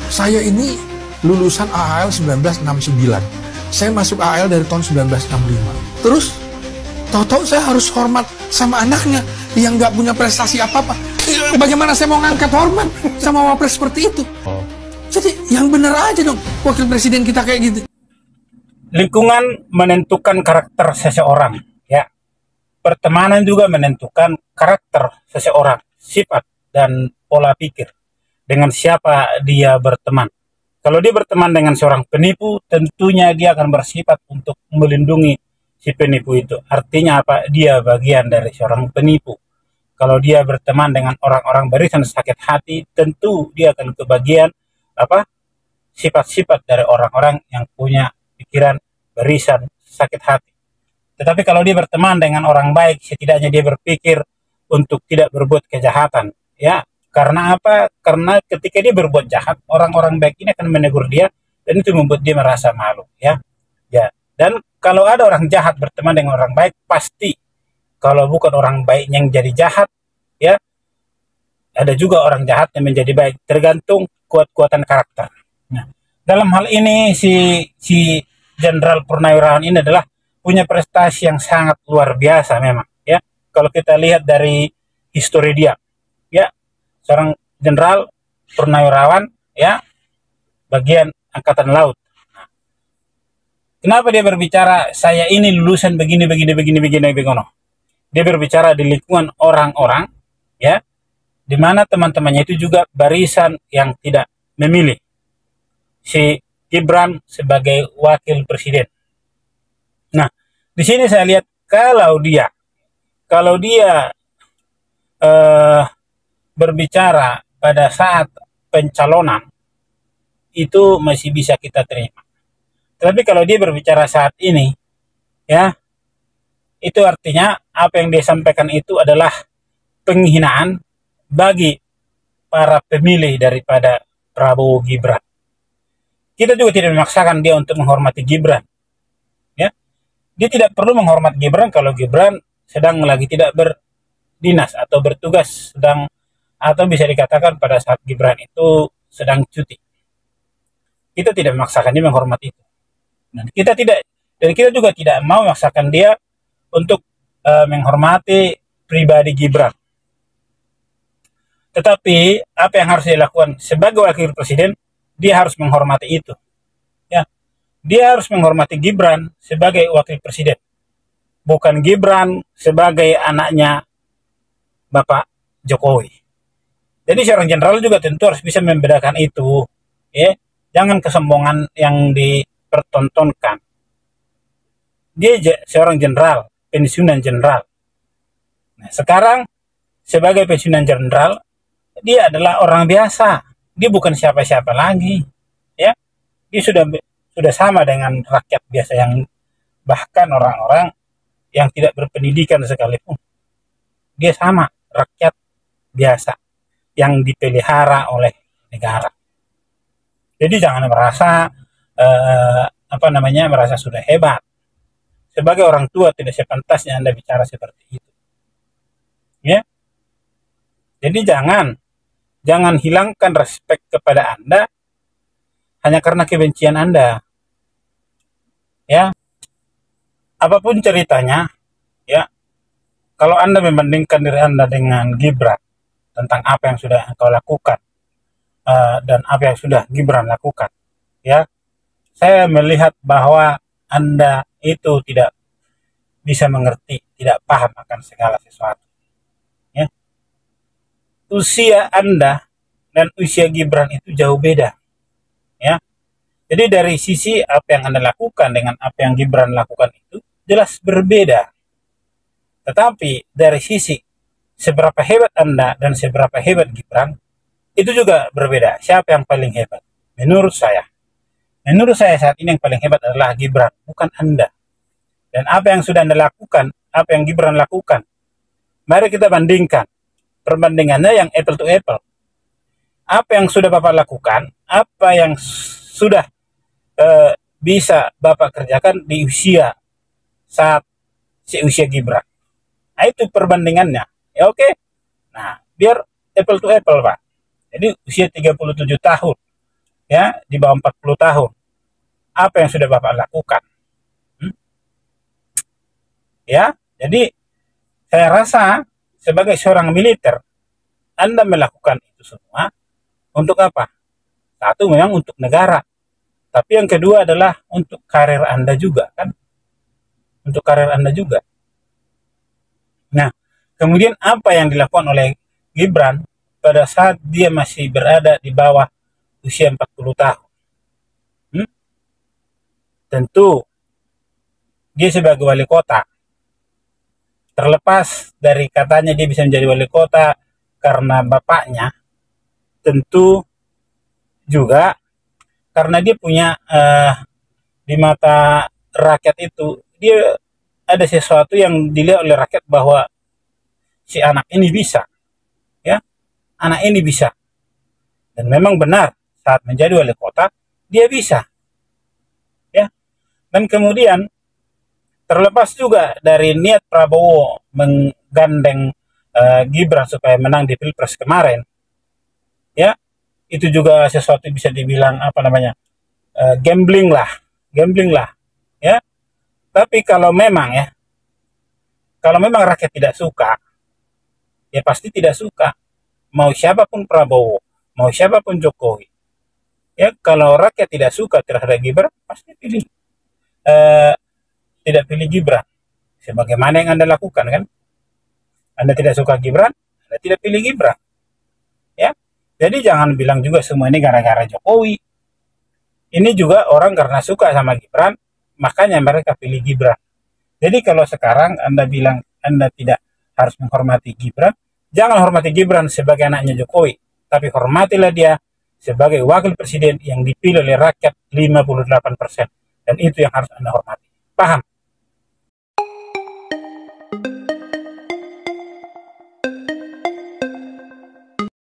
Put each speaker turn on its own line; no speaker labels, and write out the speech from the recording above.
Saya ini lulusan AAL 1969. Saya masuk AAL dari tahun 1965. Terus, tahu-tahu saya harus hormat sama anaknya yang nggak punya prestasi apa-apa. Bagaimana saya mau ngangkat hormat sama wapres seperti itu? Jadi, yang bener aja dong, wakil presiden kita kayak gitu.
Lingkungan menentukan karakter seseorang, ya. Pertemanan juga menentukan karakter seseorang, sifat dan pola pikir. Dengan siapa dia berteman. Kalau dia berteman dengan seorang penipu, tentunya dia akan bersifat untuk melindungi si penipu itu. Artinya apa? Dia bagian dari seorang penipu. Kalau dia berteman dengan orang-orang barisan sakit hati, tentu dia akan kebagian apa? Sifat-sifat dari orang-orang yang punya pikiran barisan sakit hati. Tetapi kalau dia berteman dengan orang baik, setidaknya dia berpikir untuk tidak berbuat kejahatan, ya. Karena apa? Karena ketika dia berbuat jahat, orang-orang baik ini akan menegur dia dan itu membuat dia merasa malu, ya. Ya. Dan kalau ada orang jahat berteman dengan orang baik, pasti kalau bukan orang baik yang jadi jahat, ya, ada juga orang jahat yang menjadi baik, tergantung kuat-kuatan karakter. Nah, dalam hal ini si Jenderal Purnawirawan ini adalah punya prestasi yang sangat luar biasa memang, ya. Kalau kita lihat dari histori dia, ya, seorang Jenderal Purnawirawan, ya, bagian Angkatan Laut. Kenapa dia berbicara saya ini lulusan begini begono? Dia berbicara di lingkungan orang-orang, ya, di mana teman-temannya itu juga barisan yang tidak memilih si Gibran sebagai wakil presiden. Nah, di sini saya lihat kalau dia berbicara pada saat pencalonan itu masih bisa kita terima. Tapi kalau dia berbicara saat ini, ya, itu artinya apa yang dia sampaikan itu adalah penghinaan bagi para pemilih daripada Prabowo Gibran. Kita juga tidak memaksakan dia untuk menghormati Gibran, ya. Dia tidak perlu menghormati Gibran kalau Gibran sedang lagi tidak berdinas atau bertugas, atau bisa dikatakan pada saat Gibran itu sedang cuti. Kita tidak memaksakan dia menghormati itu. Dan kita juga tidak mau memaksakan dia untuk menghormati pribadi Gibran. Tetapi apa yang harus dilakukan sebagai wakil presiden, dia harus menghormati itu, ya. Dia harus menghormati Gibran sebagai wakil presiden, bukan Gibran sebagai anaknya Bapak Jokowi. Jadi seorang jenderal juga tentu harus bisa membedakan itu, ya. Jangan kesombongan yang dipertontonkan. Dia seorang jenderal, pensiunan jenderal. Nah, sekarang sebagai pensiunan jenderal, dia adalah orang biasa. Dia bukan siapa-siapa lagi, ya. Dia sudah sama dengan rakyat biasa, yang bahkan orang-orang yang tidak berpendidikan sekalipun. Dia sama rakyat biasa yang dipelihara oleh negara. Jadi jangan merasa merasa sudah hebat. Sebagai orang tua tidak sepantasnya Anda bicara seperti itu, ya. Jadi jangan hilangkan respek kepada Anda hanya karena kebencian Anda, ya. Apapun ceritanya, ya, kalau Anda membandingkan diri Anda dengan Gibran tentang apa yang sudah engkau lakukan dan apa yang sudah Gibran lakukan, ya, saya melihat bahwa Anda itu tidak bisa mengerti, tidak paham akan segala sesuatu, ya. Usia Anda dan usia Gibran itu jauh beda, ya. Jadi dari sisi apa yang Anda lakukan dengan apa yang Gibran lakukan itu jelas berbeda. Tetapi dari sisi seberapa hebat Anda dan seberapa hebat Gibran, itu juga berbeda. Siapa yang paling hebat? Menurut saya saat ini yang paling hebat adalah Gibran, bukan Anda. Dan apa yang sudah Anda lakukan, apa yang Gibran lakukan, mari kita bandingkan. Perbandingannya yang apple to apple. Apa yang sudah Bapak lakukan, apa yang sudah bisa Bapak kerjakan di usia saat usia Gibran. Nah, itu perbandingannya. Ya, oke. Nah, biar apple to apple, Pak. Jadi usia 37 tahun. ya, di bawah 40 tahun. Apa yang sudah Bapak lakukan? Ya, jadi saya rasa sebagai seorang militer, Anda melakukan itu semua untuk apa? Satu, memang untuk negara. Tapi yang kedua adalah untuk karir Anda juga, kan? Untuk karir Anda juga. Nah, kemudian apa yang dilakukan oleh Gibran pada saat dia masih berada di bawah usia 40 tahun? Tentu, dia sebagai wali kota, terlepas dari katanya dia bisa menjadi wali kota karena bapaknya, tentu juga karena dia punya di mata rakyat itu, dia ada sesuatu yang dilihat oleh rakyat bahwa si anak ini bisa, ya, anak ini bisa. Dan memang benar, saat menjadi wali kota, dia bisa. Ya. Dan kemudian, terlepas juga dari niat Prabowo menggandeng Gibran supaya menang di Pilpres kemarin, ya, itu juga sesuatu bisa dibilang apa namanya, gambling lah, ya. Tapi kalau memang rakyat tidak suka, ya pasti tidak suka. Mau siapapun Prabowo, mau siapapun Jokowi, ya, kalau rakyat tidak suka terhadap Gibran, pasti tidak pilih Gibran. Sebagaimana yang Anda lakukan, kan? Anda tidak suka Gibran, Anda tidak pilih Gibran. Ya. Jadi jangan bilang juga semua ini gara-gara Jokowi. Ini juga orang karena suka sama Gibran, makanya mereka pilih Gibran. Jadi kalau sekarang Anda bilang Anda tidak harus menghormati Gibran, jangan hormati Gibran sebagai anaknya Jokowi, tapi hormatilah dia sebagai wakil presiden yang dipilih oleh rakyat 58%. Dan itu yang harus Anda hormati. Paham?